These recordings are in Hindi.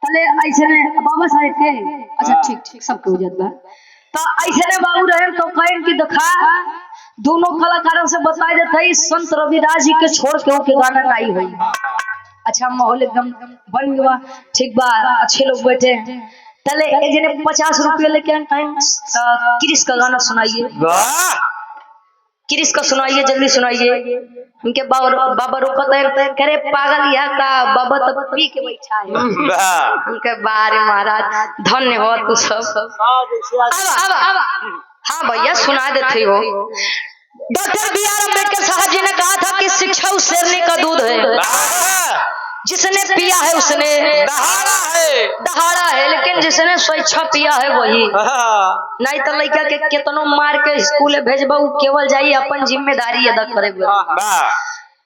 तले ऐसे ने बाबा साहेब के अच्छा ठीक ठीक सबके हो जाता तो ऐसे ने बाबू रहे तो कहीं की दिखा दोनों कलाकारों से बताई देते संत रविदास जी के छोड़ के उनके गाना नहीं हुई। अच्छा माहौल एकदम बन गया ठीक बा अच्छे लोग बैठे तले एक जने 50 रुपये लेके टाइम क्रिस का गाना सुनाइए क्रिस का सुनाइए जल्दी सुनाइए। उनके बाबा रोकते हैं करे पागल यहाँ का बाबा तब पी के बैठा है उनके बारे महाराज धन्य हो तू सब। हाँ भैया सुना देते हो। डॉक्टर बी आर अम्बेडकर साहब जी ने कहा था कि शिक्षा उस शेरनी का दूध है जिसने पिया है उसने दहाड़ा है लेकिन जिसने स्वेच्छा पिया है वही नहीं तो लड़का के कितनो मार के स्कूल भेजबा केवल जाइए अपन जिम्मेदारी अदा करे।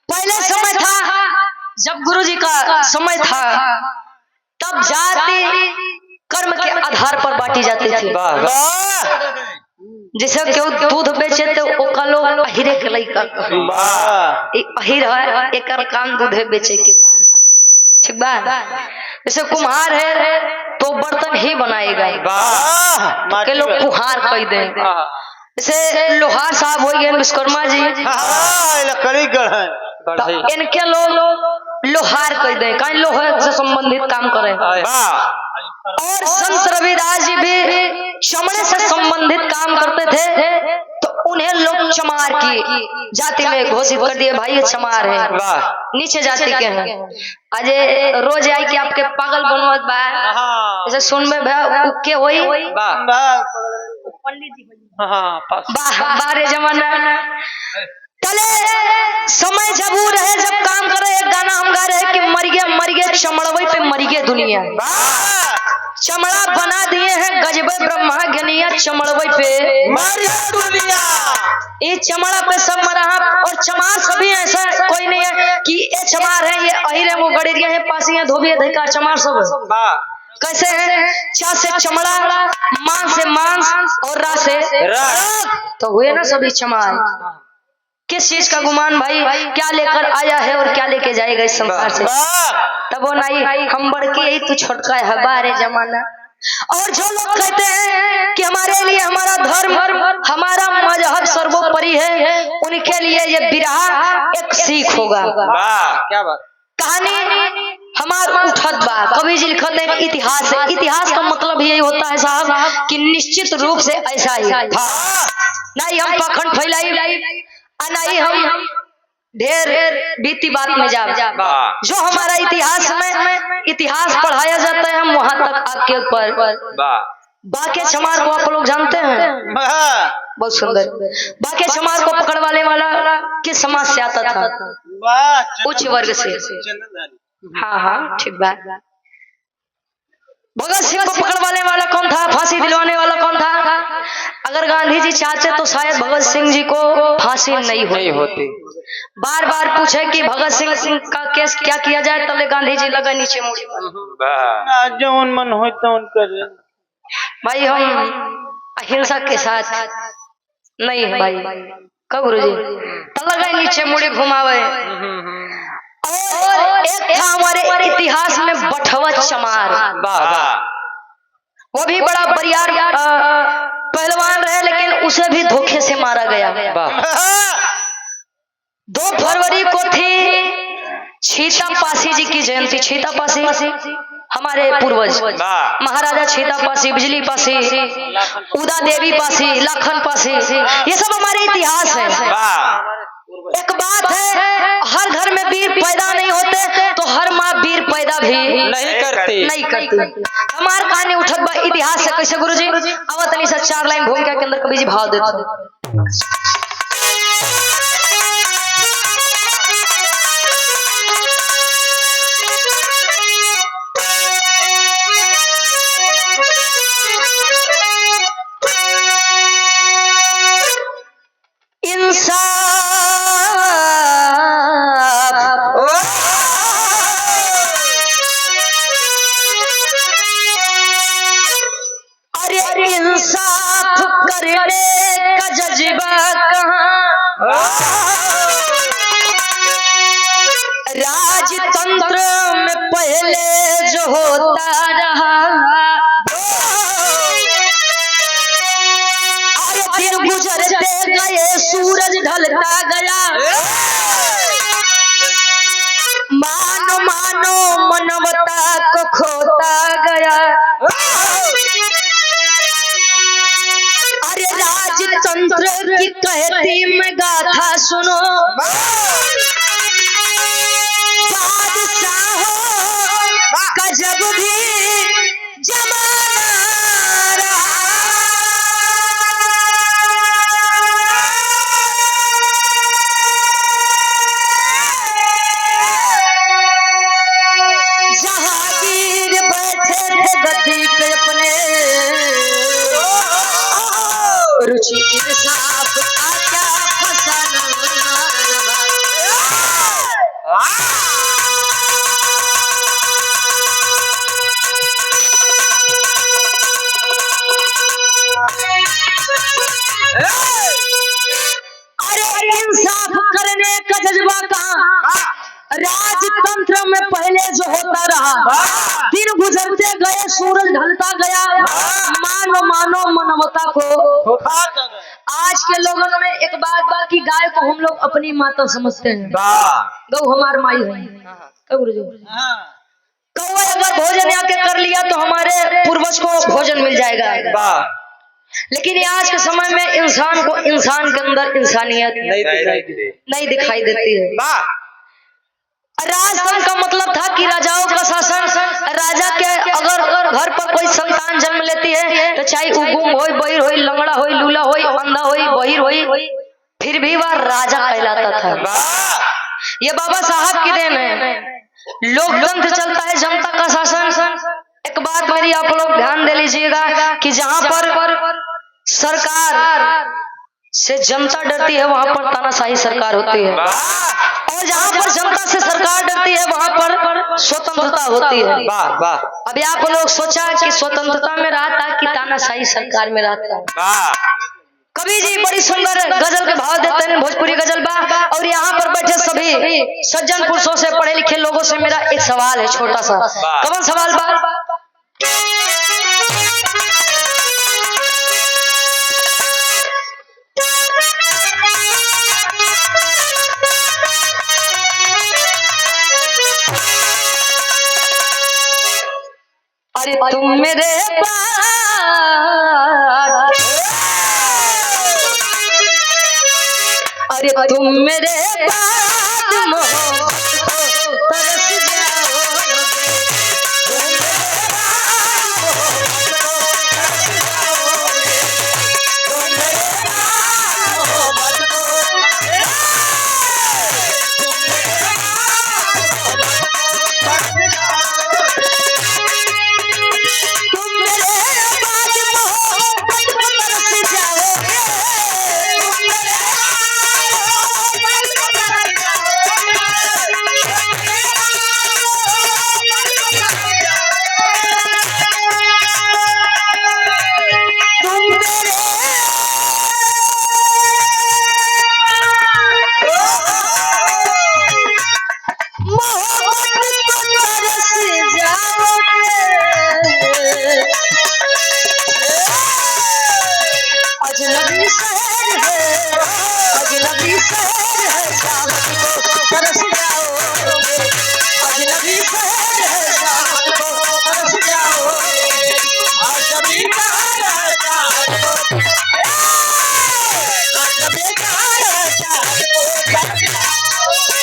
पहले समय था जब गुरुजी का समय था तब जाति कर्म के आधार पर बांटी जाती थी। जैसे क्यों दूध बेचे तो ओकलो अहिरे के लइका अहिर है एकर काम दूध बेचे के ठीक बा। जैसे कुम्हार है तो बर्तन ही बनाएगा के लोग कुम्हार कह दे। जैसे लोहार साहब हो गए विश्वकर्मा जी इनके लोग लोहार कह दे कहीं लोहे से संबंधित काम करे। और संत रविदास जी भी चमड़े से संबंधित काम करते थे तो उन्हें लोग चमार की जाति में घोषित कर दिए भाई ये चमार है नीचे जाति के हैं। अजय रोज आई कि आपके पागल बनवत बा जैसे सुन में के होई पंडित जी बारे जमाना तले समय जब वो रहे जब काम करे एक गाना हम गा रहे कि मर गए चमड़वई पे मर गए दुनिया चमड़ा बना दिए हैं गजबे ब्रह्मा गनिया चमड़वई पे दुनिया ये चमड़ा पे सब मरा और चमार सभी ऐसा कोई नहीं है कि ये चमार है ये अहिर है वो गड़ेरिया है पासियां धोबिया धैका चमार सब कैसे है चा से चमड़ा मांस से मांस और रा से तो हुए ना सभी चमार। किस चीज का गुमान भाई क्या लेकर आया है और क्या लेके जाएगा इस संसार से तब वो नहीं हम बढ़ के यही तू छोटका है बारे जमाना। और जो लोग कहते हैं कि हमारे लिए हमारा धर्म हमारा मजहब सर्वोपरि है उनके लिए ये बिरहा एक सीख होगा। क्या बात कहानी हमारा उठत बा कवि जी लिखते हैं इतिहास है। इतिहास का मतलब यही होता है साहब कि निश्चित रूप से ऐसा ही नहीं हम पाखंड फैलाई नहीं हम ढेर बीती बात में जा जो हमारा इतिहास में इतिहास पढ़ाया जाता है हम वहां तक आपके ऊपर बाके चमार को आप लोग जानते हैं बहुत सुंदर। बाके चमार को पकड़वाने वाला किस समाज से आता था उच्च वर्ग से। हाँ हाँ ठीक बात। भगत सिंह को पकड़वाने वाला कौन था फांसी दिलवाने वाला कौन था। अगर गांधी जी चाहते तो शायद भगत सिंह जी को फांसी नहीं होती। बार बार पूछे कि भगत सिंह का केस क्या किया जाए तब गांधी जी लगा नीचे मुड़ी जो मन हो तो भाई हम अहिंसा के साथ नहीं है भाई कब गुरु जी तब लगा नीचे मुड़ी घुमावे। और एक था हमारे इतिहास में बठवा चमार वो भी बड़ा बरियार पहलवान रहे लेकिन उसे भी धोखे से मारा गया। 2 फरवरी को थी छीतापासी जी की जयंती। छीतापासी हमारे पूर्वज महाराजा छीतापासी बिजली पासी उदा देवी पासी लखन पासी ये सब हमारे इतिहास है। एक बात है हर घर में वीर पैदा नहीं होते तो हर माँ वीर पैदा भी नहीं करती। हमार कहानी उठत बा इतिहास से कैसे गुरुजी आवत नहीं से 4 लाइन भूमिका के अंदर कवि जी भाव देते। इंसाफ करने का जज्बा कहाँ राजतंत्र में पहले जो होता सूरज ढलता गया। मानो मानो मनवता को खोता गया। अरे राजतंत्र की कहती मैं गाथा सुनो, बादशाहों का जब भी जमाना जहांगीर बैठे थे गद्दी पे अपने, रुचि इंसाफ का क्या फसाना। अरे इंसाफ करने का जज्बा कहाँ, राजतंत्र में पहले जो होता रहा। दिन गुजरते गए सूरज ढलता गया, मानो मानो मानवता को। आज के लोगों में एक बात बाकी, गाय को हम लोग अपनी माता समझते हैं। गौ हमार माई है। कौवा अगर भोजन आके कर लिया तो हमारे पूर्वज को भोजन मिल जाएगा। लेकिन आज के समय में इंसान को इंसान के अंदर इंसानियत नहीं दिखाई देती है। राजतंत्र का मतलब था कि राजाओं का शासन। राजा के अगर घर पर कोई संतान जन्म लेती है तो चाहे वो गुम हो, बहिर हो, लंगड़ा हो, लूला हो, अंधा हो, बहिर हो, फिर भी वह राजा कहलाता था। ये बाबा साहब की देन है। लोकतंत्र चलता है, जनता का शासन। एक बात मेरी आप लोग ध्यान दे लीजिएगा कि जहाँ पर सरकार से जनता डरती है वहां पर तानाशाही सरकार होती है, और जहाँ पर जनता से सरकार डरती है वहां पर स्वतंत्रता होती है। अभी आप लोग सोचा कि स्वतंत्रता में रहा था कि तानाशाही सरकार में रहता है। कवि जी बड़ी सुंदर गजल के भाव देते हैं, भोजपुरी गजल बा। और यहाँ पर बैठे सभी सज्जन पुरुषों से, पढ़े लिखे लोगों से मेरा एक सवाल है, छोटा सा। कौन सवाल बा? अरे तुम मेरे पास, अरे तुम मेरे पास तरस जाओगे, अजनबी शहर है, अजनबी शहर है, चाहत को तरस जाओगे, अजनबी शहर है, चाहत को तरस जाओगे, अजनबी शहर है, चाहत को, अजनबी शहर है, चाहत को तरस जाओगे।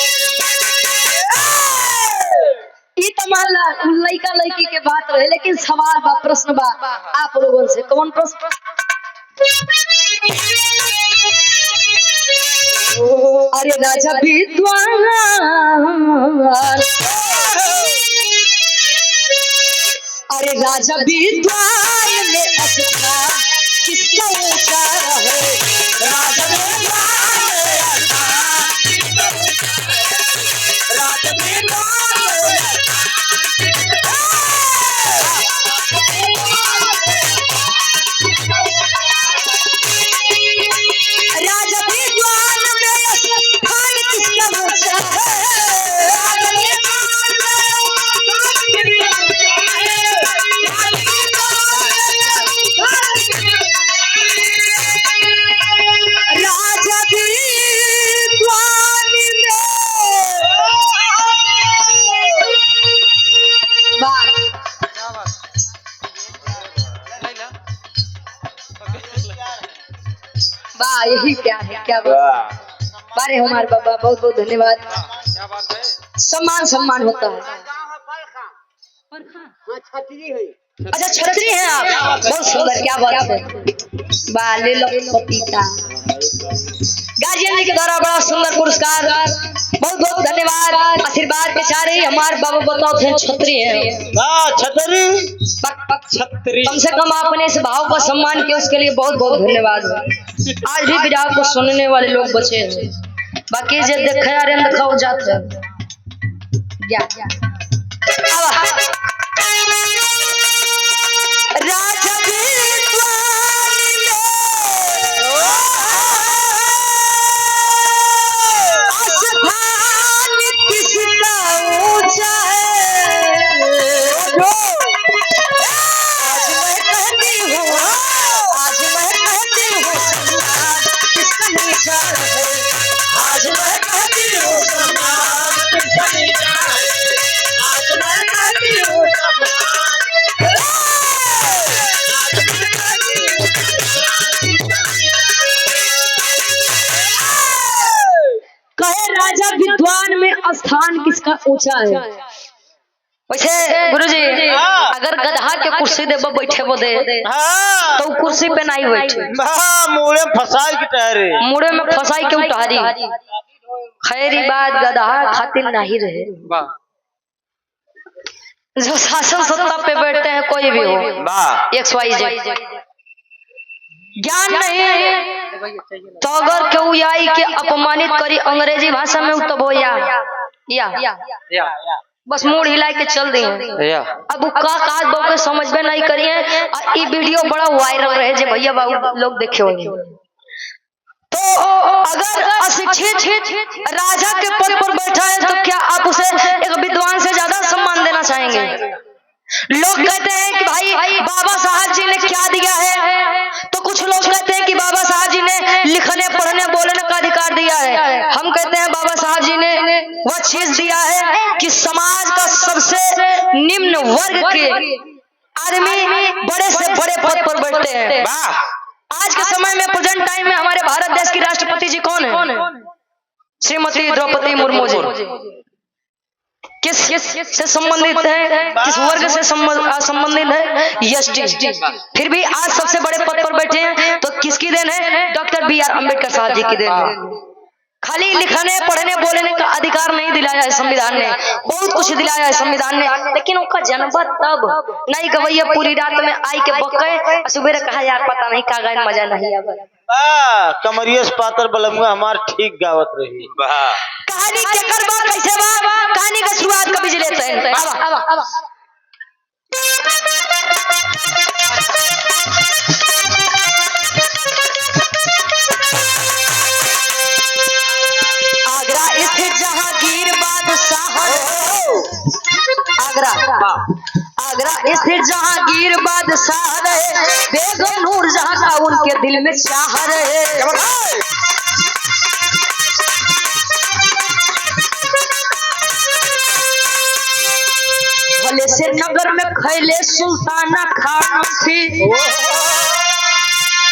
ई तमाला लड़का लड़की के बात रहे, लेकिन सवाल बा, प्रश्न बा आप लोगों से। कौन प्रश्न? अरे राजा विद्वान, अरे राजा विद्वान ने अपना किसका ऊंचा है, राजा विद्वान ने अपना किसका ऊंचा है, राजा वाह यही प्यार है, क्या बात। बारे हमारे बाबा बहुत बहुत धन्यवाद। सम्मान सम्मान होता है। अच्छा छतरी है आप, बहुत सुंदर, क्या बात है। वाह ले लो पपीता। गार्जियन जी के द्वारा बड़ा सुंदर पुरस्कार, बहुत बहुत धन्यवाद। आशीर्वाद के सारे हमारे बाबा बताओ थे छतरी है। छतरी छतरी कम से कम आपने इस भाव का सम्मान किया, उसके लिए बहुत बहुत धन्यवाद। आज भी विराह को सुनने वाले लोग बचे हैं, बाकी जो देखा यार दिखाओ जाते राजा विद्वान में स्थान किसका ऊंचा है। वैसे गुरुजी अगर गधा के कुर्सी दे बैठे बोदे तो कुर्सी पे नहीं बैठे, मुड़े फसाई की टहरे, मुड़े में फसाई के उतारी। खैरी बात गधा खातिर नहीं रहे। जो शासन सत्ता पे बैठते हैं कोई भी हो, XYZ, ज्ञान नहीं तो अगर केहू आई के अपमानित करी अंग्रेजी भाषा में तब हो या बस मुड़ हिला के चल दी। अब का बात समझ में नहीं करिए। ये वीडियो बड़ा वायरल रहे जे भैया बाबू लोग देखे होंगे। तो अगर अशिक्षित राजा के पद पर बैठा है तो क्या आप उसे एक विद्वान से ज्यादा सम्मान देना चाहेंगे। लोग कहते हैं कि भाई बाबा साहब जी ने क्या दिया है, तो कुछ लोग कहते हैं कि बाबा साहब जी ने लिखने पढ़ने बोलने का अधिकार दिया है। हम कहते हैं बाबा साहब जी ने वह चीज दिया है कि समाज का सबसे निम्न वर्ग के आदमी बड़े से बड़े पद पर बैठते हैं। आज के समय में प्रेजेंट टाइम में हमारे भारत देश की राष्ट्रपति जी कौन है? श्रीमती द्रौपदी मुर्मू जी। किस से संबंधित है, किस वर्ग से संबंधित है? एसटी। फिर भी आज सबसे बड़े पद पर बैठे हैं तो किसकी देन है? डॉक्टर BR अम्बेडकर साहब जी की देन है। खाली लिखने पढ़ने बोलने का अधिकार नहीं दिलाया है संविधान ने, बहुत कुछ दिलाया है संविधान ने, लेकिन उनका जन्म तब नहीं गवैया पूरी रात में आई के बके सुबह कहा यार पता नहीं का गायन मजा नहीं आवा। कमरियस पातर बलमुआ हमार ठीक गावत रही। कहानी के करबा कैसे बा, कहानी का शुरुआत कभी लेते हैं। आगरा स्थित जहांगीर बादशाह, आगरा स्थित जहांगीर बादशाह रहे, बेगम नूरजहां का उनके दिल में चाह रहे। भले से नगर में खैले सुल्ताना खान थी।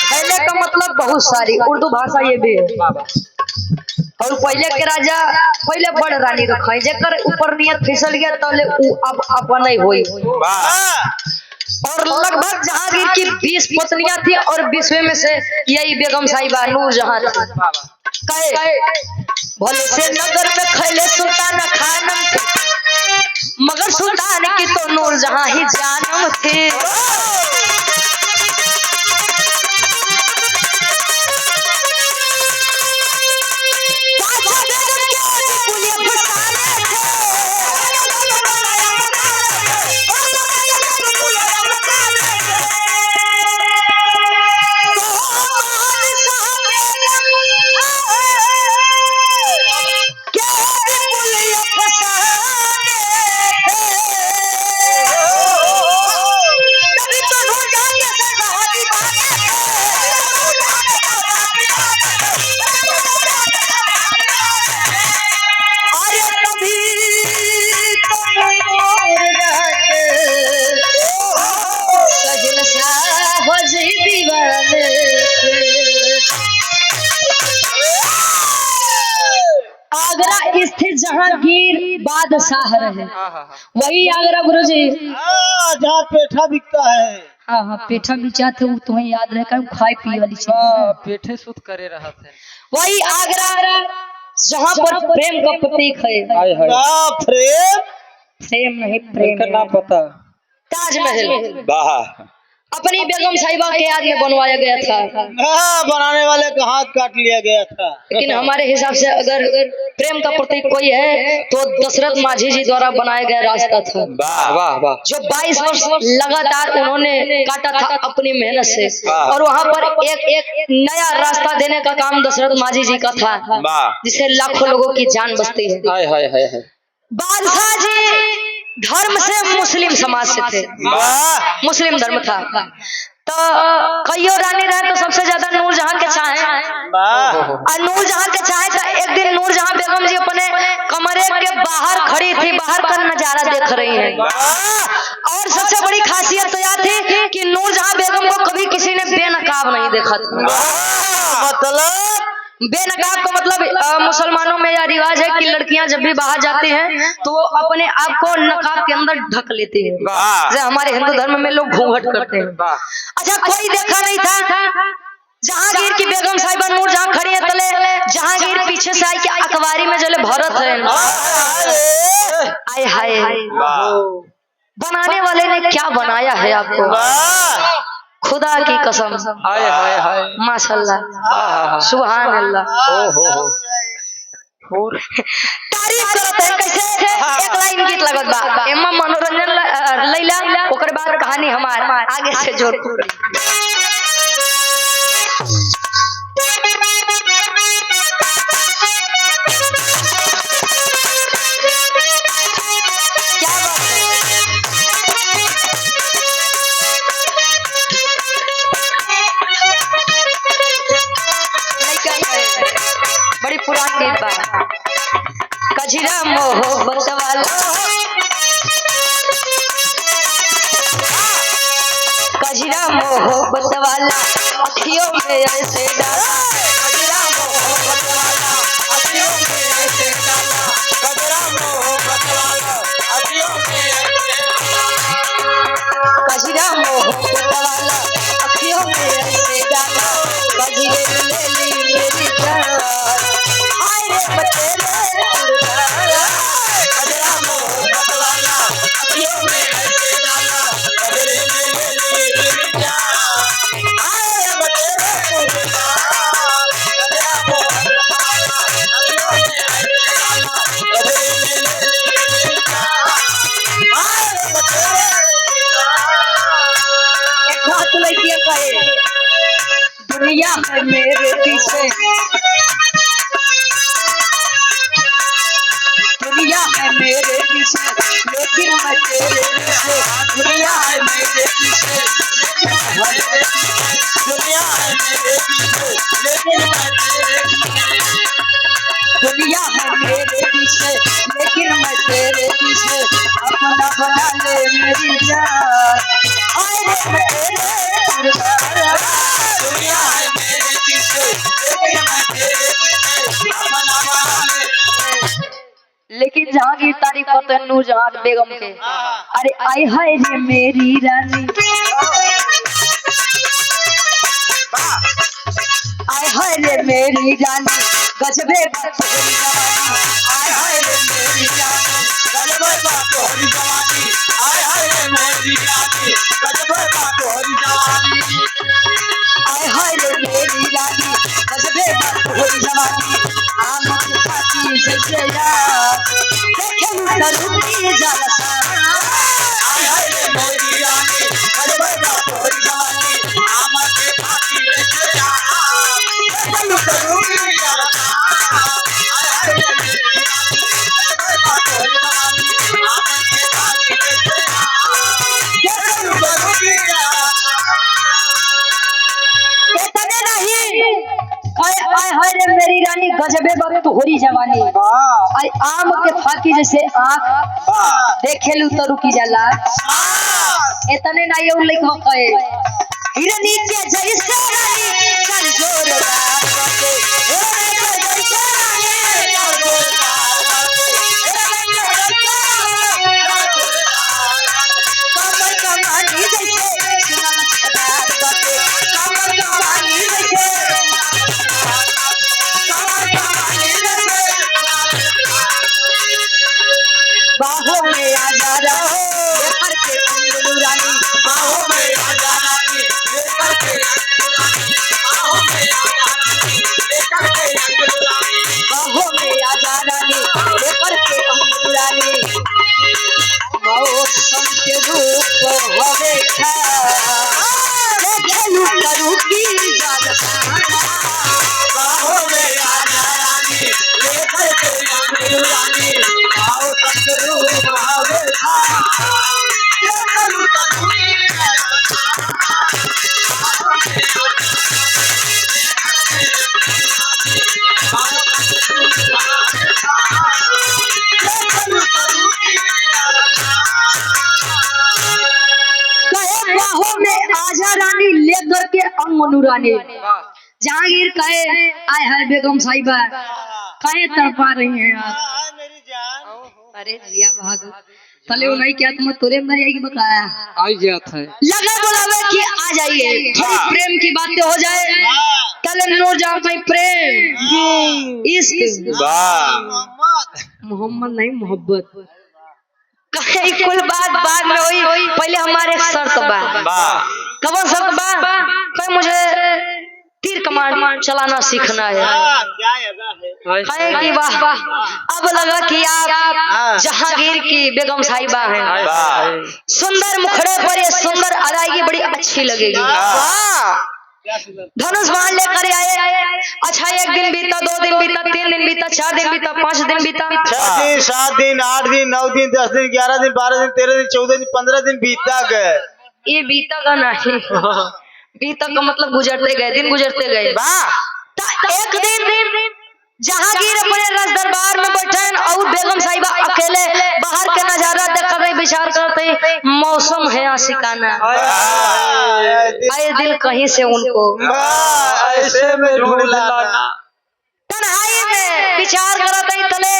खैले का मतलब बहुत सारी, उर्दू भाषा ये भी है। और पहले के राजा पहले बड़ रानी रखे, जेकर ऊपर नियत फिसल गया तले अब अपन नहीं हुई। और लगभग जहांगीर की 20 पत्नियां थी और 20वें में से यही बेगम साहिबा नूरजहां कहे भले से नगर में खैले सुल्ताना खानम थी, मगर सुल्तान की तो नूरजहां ही जानम थी। जहांगीर बादशाह रहे, वही आगरा गुरु जी। जहाँ पेठा बिकता है। हाँ हाँ, पेठा बिचा थे, वो तुम्हें याद रहे का, खाए पिए वाली चीज, पेठे सुत करे रहा थे। वही आगरा जहाँ पर प्रेम का प्रतीक है। हाय हाय, प्रेम प्रेम नहीं, प्रेम ना पता। ताजमहल वाह, अपनी बेगम साहिबा के याद में बनवाया गया था, बनाने वाले का हाथ काट लिया गया था। लेकिन हमारे हिसाब से अगर प्रेम का प्रतीक कोई है तो दशरथ माझी जी द्वारा बनाया गया रास्ता था। वाह वाह वाह, जो 22 वर्ष लगातार उन्होंने काटा था अपनी मेहनत से, और वहाँ पर एक नया रास्ता देने का काम दशरथ माझी जी का था, जिससे लाखों लोगों की जान बचती है। हाय हाय हाय हाय। बादशाह जी धर्म से मुस्लिम समाज से थे, मुस्लिम धर्म था, तो कईयों रानी रहे तो सबसे ज्यादा नूरजहां के चाहे, और नूरजहां के चाहे तो एक दिन नूरजहां बेगम जी अपने कमरे के बाहर खड़ी थी, बाहर का नजारा देख रही है, और सबसे बड़ी खासियत तो यह थी कि नूरजहां बेगम को कभी किसी ने बेनकाब नहीं देखा था। मतलब बेनकाब का मतलब मुसलमानों में यह रिवाज है कि लड़कियां जब भी बाहर जाती हैं तो वो अपने आप को नकाब के अंदर ढक लेती है, जैसे हमारे हिंदू धर्म में लोग घूंघट करते हैं। अच्छा, कोई देखा नहीं था। जहांगीर की बेगम साहिबा नूरजहां खड़ी है तले, जहांगीर पीछे से आई कि अखबारी में जले भरत है। आय हाय, बनाने वाले ने क्या बनाया है आपको, खुदा की कसम। हाय हाय हाय, माशाल्लाह, सुभान अल्लाह। तारीफ करते हैं कैसे, एक लाइन गीत लगत बा, एमा मनोरंजन लैला, ओकर बाद कहानी हमार आगे से जोड़। बड़ी पुरानी गीत बा, कजरा मोहब्बत वाला, कजरा मोहब्बत वाला अखियों में ऐसे डाला, कजरा मोहब्बत वाला अखियों में ऐसे डाला, कजरा मोहब्बत वाला अखियों में ऐसे डाला, कजरा मोहब्बत वाला अखियों में ऐसे डाला, कजरे ले ली मेरी जान, आए रे बतेरे कजरा मोहब्बत वाला अखियों में ऐसे डाला, कजरे ले ली मेरी जान, आए रे बतेरे कजरा मोहब्बत वाला अखियों में ऐसे डाला, कजरे ले ली मेरी जान, आए रे बतेरे। एक बात लड़कियां कहे, दुनिया है मेरे पीछे, दुनिया है मेरे पीछे, लेकिन मैं तेरे पीछे, दुनिया है मेरे पीछे, दुनिया है मेरे पीछे, लेकिन मैं तेरे पीछे, दुनिया है मेरे पीछे, लेकिन मैं तेरे पीछे, अपना बना ले मेरी जान, आए रे मैं तेरे दुनिया है मेरे पीछे, लेकिन मैं तेरे पीछे, अपना बना ले। लेकिन जहांगीर तारीफ करते हैं नूरजहां बेगम के, अरे आय हाय रे मेरी रानी, आय हाय रे मेरी रानी, गजबे तोहरी जवानी, आय हाय रे मेरी रानी, गजबे तोहरी जवानी, आय हाय रे मेरी रानी, गजबे तोहरी जवानी, आय हाय रे मेरी रानी, गजबे तोहरी जवानी, आमद खाती जैसे यार, देखे तरुणी जलसा, आय हाय रे मेरी रानी, गजबे तोहरी जवानी, आमद खाती जैसे यार, देखे तरुणी जलसा, आय हाय रे मेरी रानी, गजबे तोहरी जवानी, आमद खाती जैसे यार, देखे तरुणी जलसा। इतने नहीं, आय हाय रे मेरी रानी, गजबे बात तोहरी जवानी, आई आम के फाकी जैसे आँख, देखे लू तो रुकी जाला। इतने नहीं, उन लिखो कहे, हिरनी के जैसे रानी चल जोरदार बाटे, हिरनी के जैसे रानी चल जोरदार बाटे, कहानी जैसे सुना लचकदार बाटे कमर कहानी जैसे कमर कहानी जैसे बाहों में आ जा रहो लेकर के अंगुल रानी बाहों में आ जा रानी लेकर के अंगुल रानी बाहों में आ जा रानी लेकर के अंगुल रानी बाहों में आ जा रानी लेकर के अंगुल रानी मौसम के रूप हवे खा देखलू करू की जादसाना बाहों में आ जा रानी लेकर के अंगुल रानी मौसम के रूप हवे खा देखलू करू की बाहों में आजा रानी लेकर के अंगनू रानी जहांगीर कहे आय है बेगम साहिबा कहे तड़पा रही हैं आप हाँ, मेरी जान अरे जिया भाग तले वो नहीं क्या तुम तोरे अंदर आएगी बकाया आई जात है लगा बोलावे कि आ जाइए थोड़ी प्रेम की बातें हो जाए तले नूर जाओ भाई प्रेम इश्क मोहम्मद नहीं मोहब्बत कहे कुल बात बाद में हुई पहले हमारे एक शर्त बा कब शर्त बा कहे मुझे तीर कमान चलाना सीखना है क्या है कहे कि वाह अब लगा कि आप जहांगीर की बेगम साहिबा हैं सुंदर मुखड़े पर ये सुंदर अदायगी बड़ी अच्छी लगेगी धनुष बाण लेकर आए अच्छा एक दिन बीता 2 दिन बीता 3 दिन बीता 4 दिन बीता 5 दिन बीता 6 दिन 7 दिन 8 दिन 9 दिन 10 दिन 11 दिन 12 दिन 13 दिन 14 दिन 15 दिन बीता गए ये बीता का नहीं बीता का मतलब गुजरते गए दिन गुजरते गए एक दिन जहांगीर अपने रस दरबार में बैठे और बेगम साहिबा अकेले बाहर के नजारा देख रहे विचार करते मौसम है आशिकाना आए दिल कहीं से उनको ऐसे में ढूंढ लाना तन्हाई में विचार करते तले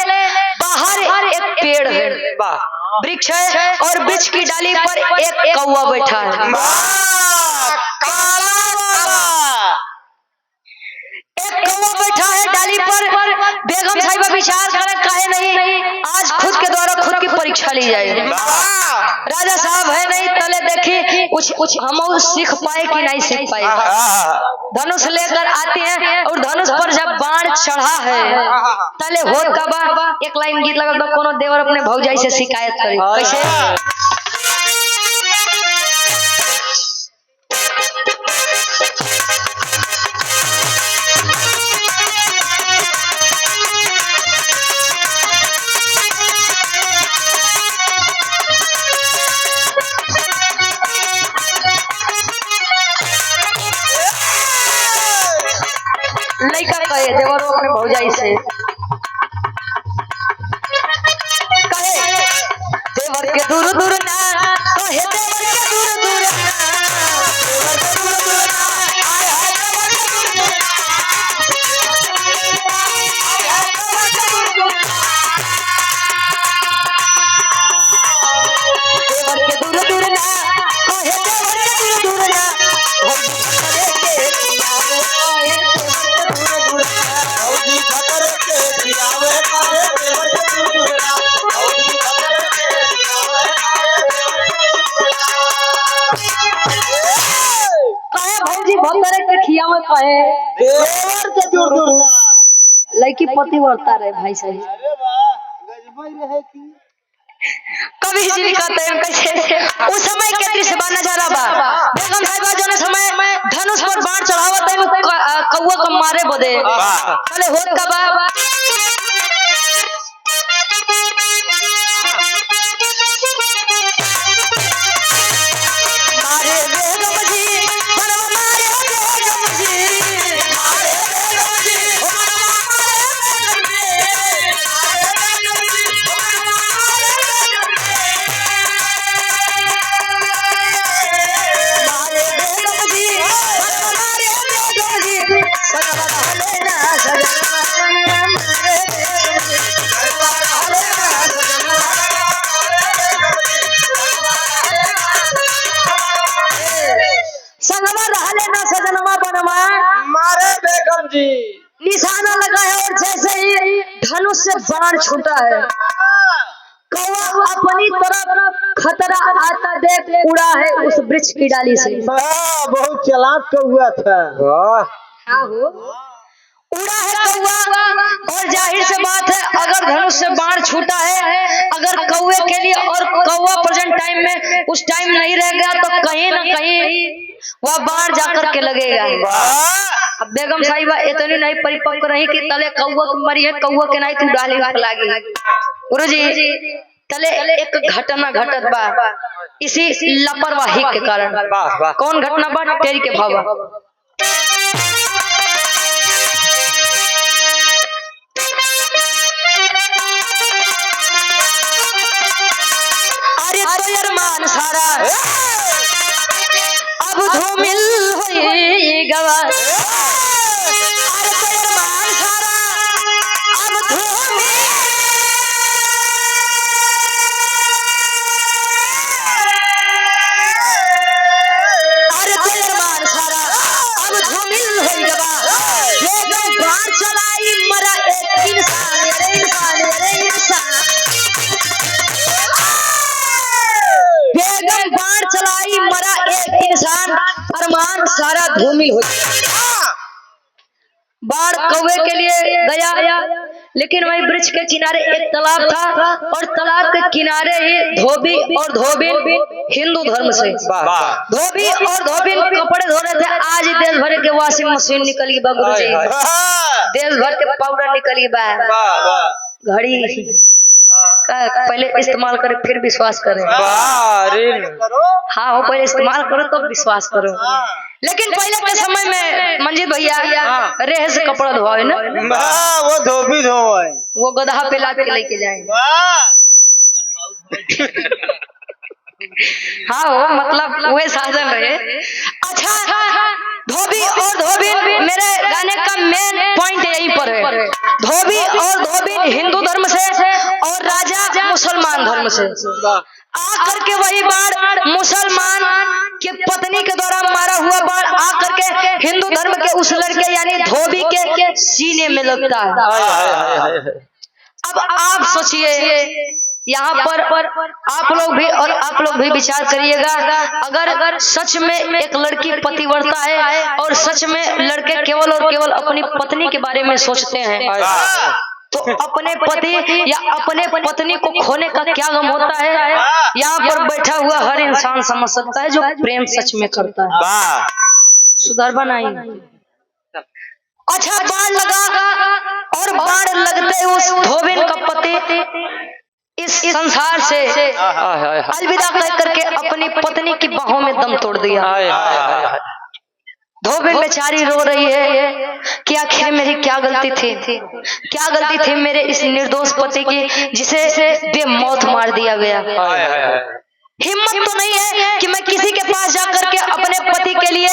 बाहर एक पेड़ है वृक्ष है और वृक्ष की डाली पर एक कौवा बैठा है एक कौवा बैठा है डाली पर बेगम साहिबा विचार करे काहे नहीं आज खुद के द्वारा खुद की परीक्षा ली जाए राजा साहब है नहीं तले देखी कुछ हम सीख पाए कि नहीं सीख पाए धनुष लेकर आते हैं और धनुष पर जब बाण चढ़ा है तले होत का बा एक लाइन गीत लगा दो कोनो देवर अपने भौजाई से शिकायत करे कैसे लड़का कहे देवर अपने भौजाई से कहे देवर के दूर दूर ना कहे देवर के दूर दूर ना देवर के दूर दूर ना आय हाय देवर के दूर दूर देवर के दूर दूर ना कहे देवर के दूर दूर ना लड़की पति बढ़ता रहे भाई साहब कभी जी कहते हैं कैसे उस समय के दृश्य बा नजारा बा बेगम साहिबा जो समय धनुष पर बाण चढ़ावत है कौवा को मारे बदे पहले होत का बा संगमा रहले ना सजनवा बनवा मारे बेगम जी। निशाना लगा है और जैसे ही धनुष से बाण छूटा है कौवा अपनी तरफ खतरा आता देख उड़ा है उस वृक्ष की डाली से। बहुत चालाक कौवा था। हाँ हो उड़ा है कौवा और जाहिर से बात है अगर धनुष से बाण छूटा है अगर कौवे के लिए और कौवा प्रेजेंट टाइम में उस टाइम नहीं रह गया तो कहीं ना कहीं वह बाण जाकर के लगेगा। अब बेगम साहिबा इतनी नहीं परिपक्व रही कि तले कौवा को मरी है कौवा के नहीं तू डाली लागी। गुरुजी तले एक घटना घटत बा इसी लापरवाही के कारण। कौन घटना बा तेरी के भावा अरे तो अरमान सारा अब धूमिल हुई गवा। अरे तो अरमान सारा अब धूमिल अरे तो अरमान सारा अब धूमिल हुई गवा। बेगम बाण चलाई मरा एक इंसान रे इंसान रे इंसान। बेगम बाण चलाई मरा एक इंसान अरमान सारा धूमिल हो गया। बाण कौवे के लिए गया लेकिन वही वृक्ष के किनारे एक तालाब था और तालाब के किनारे ही धोबी और धोबिन हिंदू धर्म से धोबी और धोबिन कपड़े धो रहे थे। आज ही देश भर के वॉशिंग मशीन निकल गई बा गुरुजी, देश भर के पाउडर निकल गई बा घड़ी पहले इस्तेमाल करे फिर विश्वास करें। हाँ हो पहले इस्तेमाल करो तो विश्वास करो। लेकिन पहले के समय में मंजीत भैया रेह से कपड़ा धोए ना वो धोबी धोए वो गधा पे ला के लेके जाए। हाँ हो मतलब वही साधन रहे। अच्छा धोबी और धोबिन मेरे गाने का मेन पॉइंट यहीं पर है। धोबी और धोबिन हिंदू धर्म से और राजा मुसलमान धर्म से आकर के वही बाण मुसलमान के पत्नी के द्वारा मारा हुआ बाण आकर के हिंदू धर्म के उस लड़के यानी धोबी के सीने में लगता है। अब आप सोचिए यहाँ पर आप लोग भी विचार करिएगा अगर सच में एक लड़की पतिव्रता है और सच में लड़के केवल और केवल अपनी पत्नी के बारे में सोचते हैं तो अपने पति या अपने पत्नी को खोने का क्या गम होता है यहाँ पर बैठा हुआ हर इंसान समझ सकता है जो प्रेम सच में करता है। सुधार बनाई। अच्छा बाण लगा और बाण लगते उस धोबिन का पति इस संसार से अलविदा कह करके अपनी पत्नी की बाहों में दम तोड़ दिया। धोबिन बेचारी रो रही है कि आखिर मेरी क्या गलती थी मेरे इस निर्दोष पति की जिसे बेमौत मार दिया गया। हिम्मत तो नहीं है कि मैं किसी के पास जाकर के अपने पति के लिए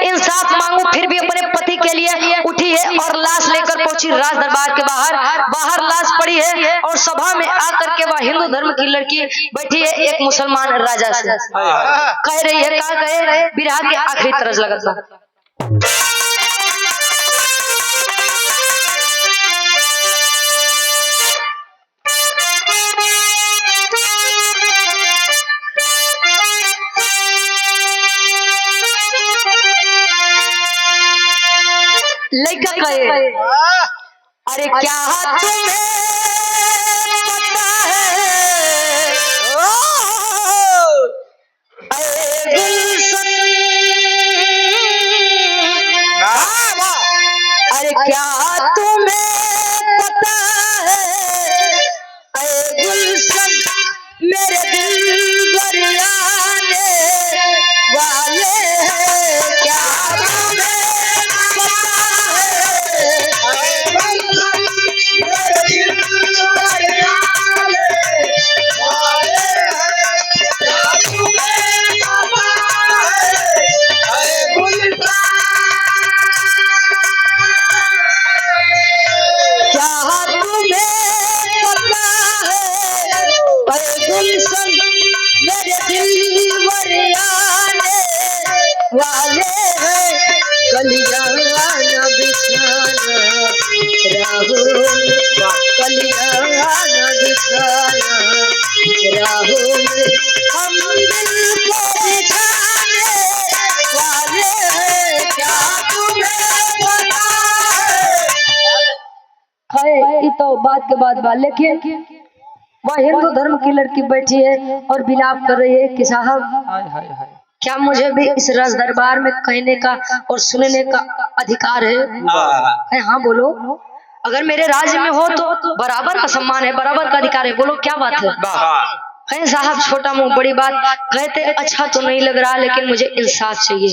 इंसाफ मांगू, फिर भी अपने पति के लिए उठी है और लाश लेकर पहुंची राज दरबार के बाहर लाश पड़ी है और सभा में आकर के वह हिंदू धर्म की लड़की बैठी है एक मुसलमान राजा से कह रही है क्या कहे बिरहा के आखिरी तरस लगता। लड़का कहे अरे क्या तुम्हें पता है गुलशन अरे क्या तुम्हें पता है गुलशन मेरे दिल बरियाने वाले क्या तुम्हें पता है गलियां न दिखाना, राहों में हम दिल को दिखाने वाले हैं, क्या तुम्हें पता है? ये तो बात के बाद बात, लेकिन वह हिंदू धर्म की लड़की बैठी है और विलाप कर रही है कि साहब हाय हाय हाय। क्या मुझे भी इस राज दरबार में कहने का और सुनने का अधिकार है? है हाँ बोलो, अगर मेरे राज्य में हो तो बराबर का सम्मान है, बराबर का अधिकार है, बोलो क्या बात है? है साहब, छोटा मुंह बड़ी बात कहते अच्छा तो नहीं लग रहा, लेकिन मुझे इंसाफ चाहिए।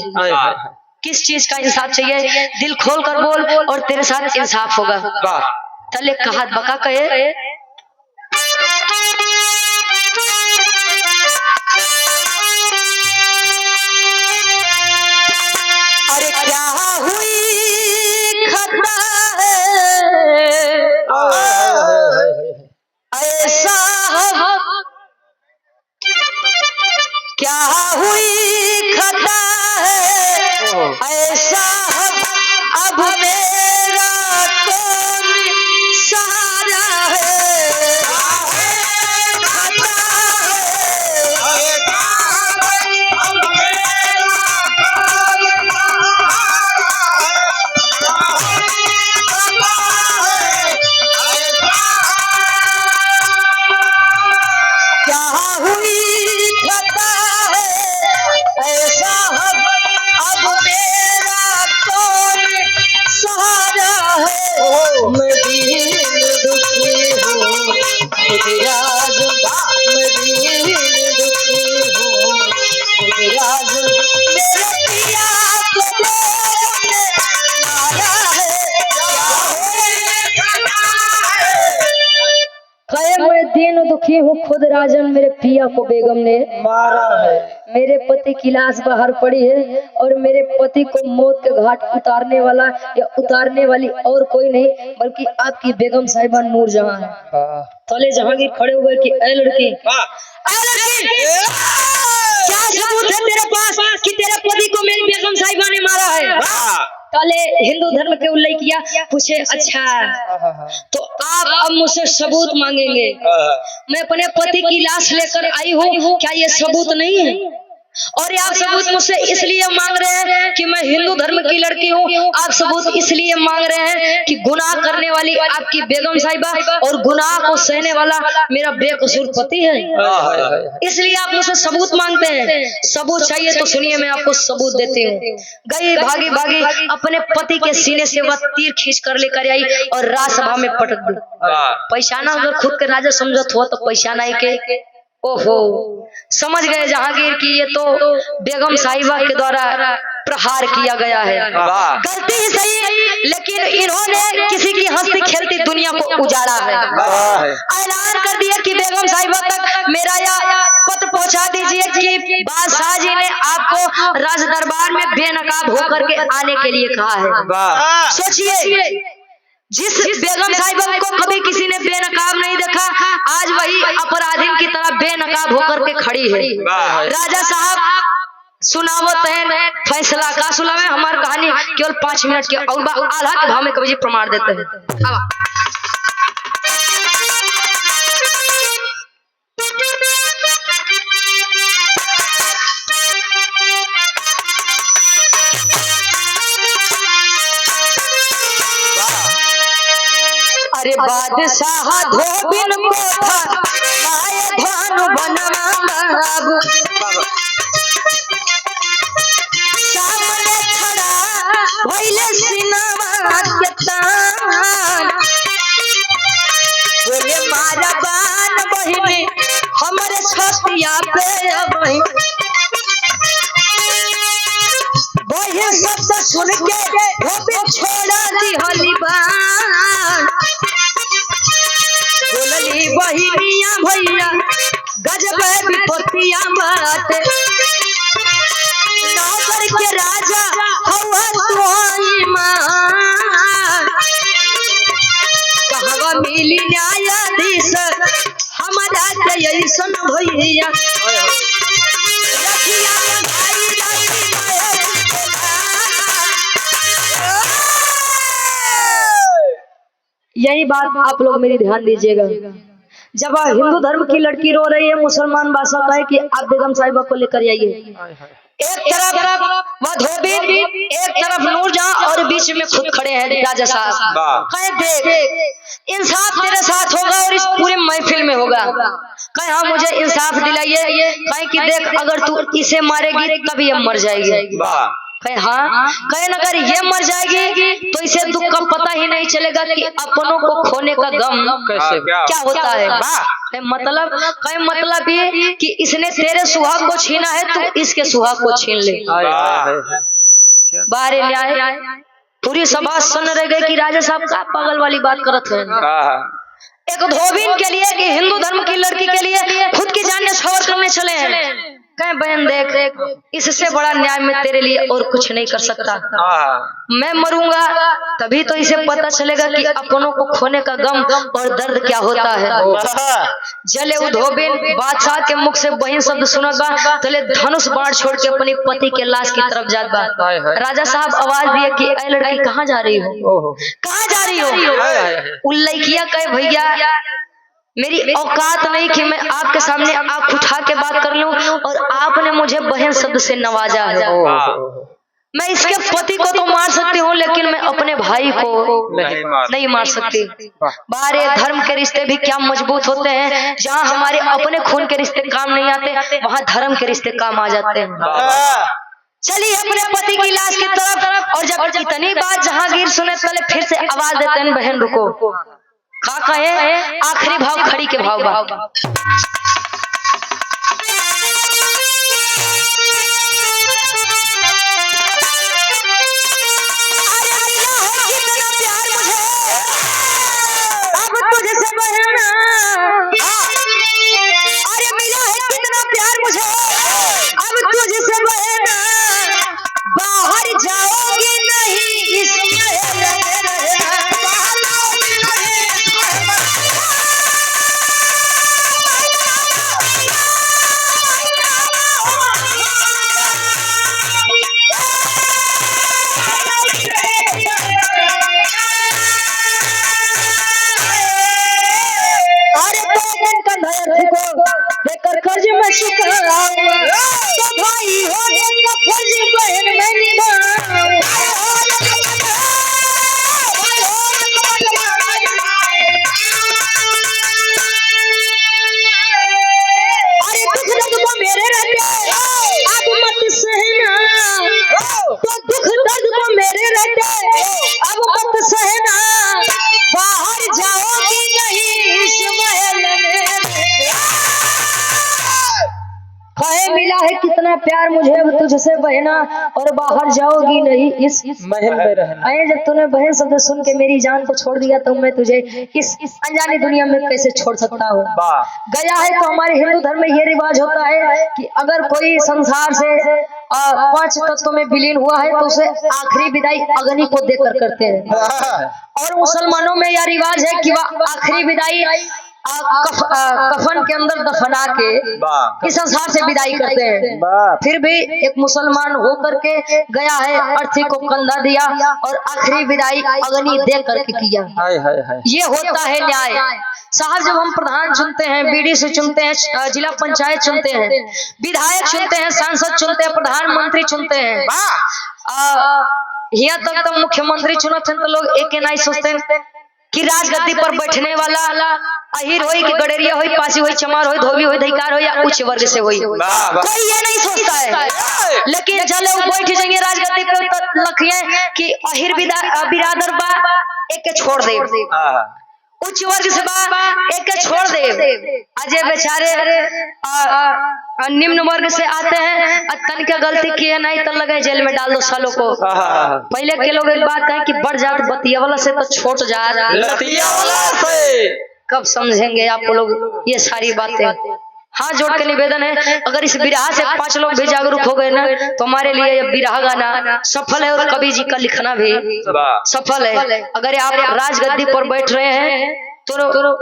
किस चीज का इंसाफ चाहिए? दिल खोल कर बोल और तेरे साथ इंसाफ होगा। तले कहा बका कहे, अरे क्या हुई खता है ऐसा, क्या हुई खता है ऐसा, अब मेरा कौन सहारा है? क्या हुई खता है ऐसा, अब मेरा कौन सहारा है? मैं दीन दुखी हूँ खुद राज, मैं दीन दुखी हूँ खुद राज, मेरे पिया को लोगों ने मारा है, कहे मैं दीन दुखी हूँ खुद राजन, मेरे पिया को बेगम ने मारा है। मेरे पति की लाश बाहर पड़ी है और मेरे पति को मौत के घाट उतारने वाला या उतारने वाली और कोई नहीं बल्कि आपकी बेगम साहिबा नूरजहां है। तले जहांगीर खड़े हुए कि ऐ लड़की, क्या सबूत है तेरे पास कि तेरे पति को मेरी बेगम साहिबा ने मारा है? काले हिंदू धर्म के उल्लेखिया पूछे, अच्छा तो आप अब मुझसे सबूत मांगेंगे? मैं अपने पति की लाश लेकर आई हूँ, क्या ये सबूत नहीं है? और ये आप सबूत मुझसे इसलिए मांग रहे हैं कि मैं हिंदू धर्म की लड़की हूँ, आप सबूत इसलिए मांग रहे हैं कि गुनाह करने वाली आपकी बेगम साहिबा और गुनाह को सहने वाला मेरा बेकसूर पति है, इसलिए आप मुझसे सबूत मांगते हैं। सबूत चाहिए तो सुनिए, मैं आपको सबूत देती हूँ। गई भागी भागी अपने पति के सीने से वह तीर खींच कर लेकर आई और राजसभा में पटक दी। पहचाना, अगर खुद के राजा समझत हो तो पहचाना ही के। ओहो, समझ गए जहांगीर की ये तो बेगम साहिबा के द्वारा प्रहार किया गया है। गलती ही सही, लेकिन इन्होंने किसी की हंसती खेलती दुनिया को उजाड़ा है। ऐलान कर दिया कि बेगम साहिबा तक मेरा यह पत्र पहुंचा दीजिए कि बादशाह जी ने आपको राज दरबार में बेनकाब होकर के आने के लिए कहा है। सोचिए, जिस बेगम साहिबा को कभी किसी ने बेनकाब नहीं देखा, आज वही अपराधीन की तरह बेनकाब होकर के खड़ी है। राजा साहब सुनावत है फैसला का सुना में हमारी कहानी केवल 5 मिनट के और आधा के भाव में कवि जी प्रमाण देते हैं। अरे बादशाह धोबिन कोठा माय धानु बनवा बाबू, सामने खड़ा भइले सिनवा के तान, बोले मारा बान बहिनी हमरे छतिया पे अबही। वही शब्द सुन के धोबिन छोड़ा दी हलीबान, बोलली बहिनिया भैया गजब विपत्तिया बाटे, नौकर के राजा हवा तुहाई मान, कहवा मिली न्यायाधीश हमारा के ऐसन भैया, रखिया भाई यहीं बात आप लोग मेरी ध्यान दीजिएगा। जब हिंदू धर्म की लड़की रो रही है, मुसलमान बादशाह है कि आप बेगम साहिबा को लेकर आइए। एक तरफ वह धोबी, एक तरफ नूरजहां और बीच में खुद खड़े हैं राजा साहब। कहे देख इंसाफ तेरे साथ होगा और इस पूरी महफिल में होगा। कहे हाँ मुझे इंसाफ दिलाइए। कहे कि देख अगर तू इसे मारेगी तब ये मर जाएगी। कहे हाँ। कहे अगर ये मर जाएगी तो इसे दुख का पता ही नहीं चलेगा कि अपनों को खोने का गम कैसे क्या होता है। मतलब ये कि इसने तेरे सुहाग को छीना है, तू इसके सुहाग को छीन ले। बाहर न्याय पूरी सभा सुन रह गई कि राजा साहब का पागल वाली बात करत है। एक धोबीन के लिए कि हिंदू धर्म की लड़की के लिए खुद की जान न्यौछावर करने चले हैं। कहे बहन देख इससे बड़ा न्याय मैं तेरे लिए और कुछ नहीं कर सकता। मैं मरूंगा तभी तो इसे पता चलेगा कि अपनों को खोने का गम और दर्द क्या होता है। जले वो धोबीन बादशाह के मुख से बहन शब्द सुनगा तले धनुष बाण छोड़ के अपनी पति के लाश की तरफ जात बा। राजा साहब आवाज दिए कि ऐ लड़की कहाँ जा रही हो, कहाँ जा रही हो। उल्लैखिया कहे भैया मेरी औकात नहीं कि मैं आपके सामने आंख उठा के बात कर लूं और आपने मुझे बहन शब्द से नवाजा है। मैं इसके पति को तो मार सकती हूँ लेकिन मैं अपने भाई को नहीं मार सकती। बारे धर्म के रिश्ते भी क्या मजबूत होते हैं। जहाँ हमारे अपने खून के रिश्ते काम नहीं आते वहाँ धर्म के रिश्ते काम आ जाते हैं। चलिए अपने पति की लाश की तरफ। और जब इतनी बात जहांगीर सुने पहले फिर से आवाज देते हैं बहन रुको। खा कहे आखिरी भाव खड़ी के भाव बा। देकर कर्ज में तो भाई हो फर्ज बहन में निभाऊं। अरे दुख दर्द को मेरे रहते अब मत सहना, तो दुख दर्द को मेरे रहते अब मत सहना। बाहर जाओगी नहीं इस महल में। कहे मिला है कितना प्यार मुझे अब तुझसे बहना और बाहर जाओगी नहीं इस महल में रहना। अरे जब तूने बहन शब्द सुन के मेरी जान को छोड़ दिया तो मैं तुझे इस अनजानी दुनिया में कैसे छोड़ सकता हूँ। गया है तो हमारे हिंदू धर्म में ये रिवाज होता है कि अगर कोई संसार से 5 तत्वों में विलीन हुआ है तो उसे आखिरी विदाई अग्नि को देकर करते हैं। और मुसलमानों में यह रिवाज है कि वह आखिरी विदाई कफन के अंदर दफना के इस संसार से विदाई करते हैं। फिर भी एक मुसलमान होकर के गया है, अर्थी को कंधा दिया और आखिरी विदाई अग्नि दे करके किया। ये होता है न्याय। साहब जब हम प्रधान चुनते हैं, बीडीसी चुनते हैं, जिला पंचायत चुनते हैं, विधायक चुनते हैं, सांसद चुनते हैं, प्रधानमंत्री चुनते हैं, यहाँ तक तो मुख्यमंत्री चुनते हैं तो लोग एक नहीं सोचते हैं कि राजगद्दी पर बैठने वाला अहिर होई कि गडेरिया होई, पासी होई, चमार होई, धोबी होई, धिकार होई या उच्च वर्ग से होई, कोई ये नहीं सोचता है। लेकिन जब वो बैठ जाएंगे राजगद्दी पे तो लखिए कि अहिर बिरादर बा एक छोड़ दे, उच्च वर्ग से बा एक छोड़ दे। अजय बेचारे निम्न वर्ग से आते हैं, तन क्या गलती किए नहीं तो लगे जेल में डाल दो सालों को। पहले के लोग एक बात कहें कि बढ़ जात बतिया वाला से तो छोट जात लतिया वाला से। कब समझेंगे आप लोग ये सारी बातें। हाथ जोड़ के निवेदन है, अगर इस बिरहा से 5 लोग भी जागरूक हो गए ना तो हमारे लिए ये बिरहा गाना सफल है और कवि जी का लिखना भी सफल है। अगर आप राजगद्दी पर बैठ रहे हैं तो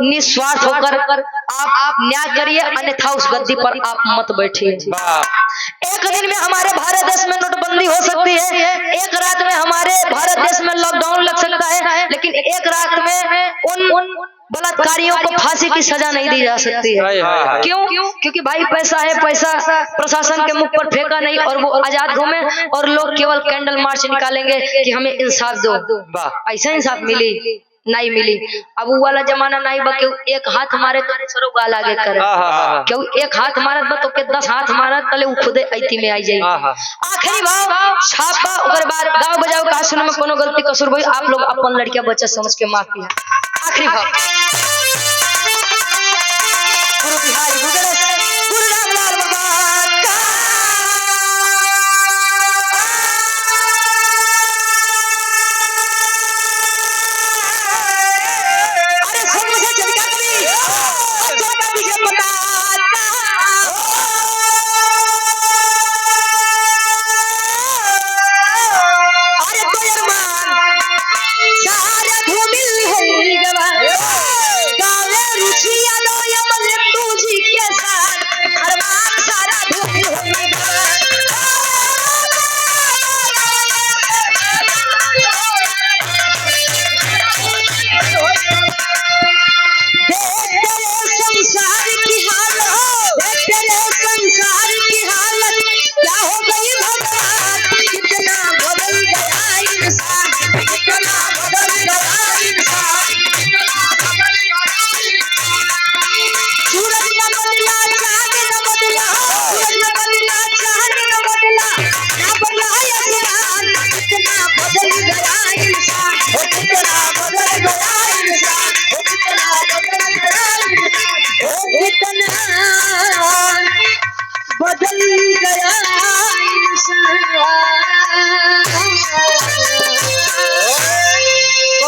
निस्वार्थ होकर आप न्याय करिए, अन्यथा उस गद्दी पर आप मत बैठिए। एक दिन में हमारे भारत देश में नोटबंदी हो सकती है, एक रात में हमारे भारत देश में लॉकडाउन लग सकता है, लेकिन एक रात में उन बलात्कारियों को फांसी की सजा नहीं दी जा सकती है। हाय हाय हाय। क्यों? क्योंकि भाई पैसा है, पैसा प्रशासन के मुख पर फेंका नहीं और वो आजाद घूमे और लोग केवल कैंडल मार्च निकालेंगे कि हमें इंसाफ दो। वाह। ऐसा इंसाफ मिली नहीं मिली। अब वो वाला जमाना नहीं बा क्यों एक हाथ मारे तो दूसरों गाल आगे करे, हाँ, हाँ, हाँ। क्यों एक हाथ मारत बा तो के 10 हाथ मारत तले उ खुदे ऐती में आई जाई। हाँ, हाँ। आखिरी भाव छापा ओकर बाद गाँव बजाओ का सुन में कोनो गलती कसूर भाई आप लोग अपन लड़कियां बच्चा समझ के माफ किया। आखिरी भाव गुरु बिहारी गुजरे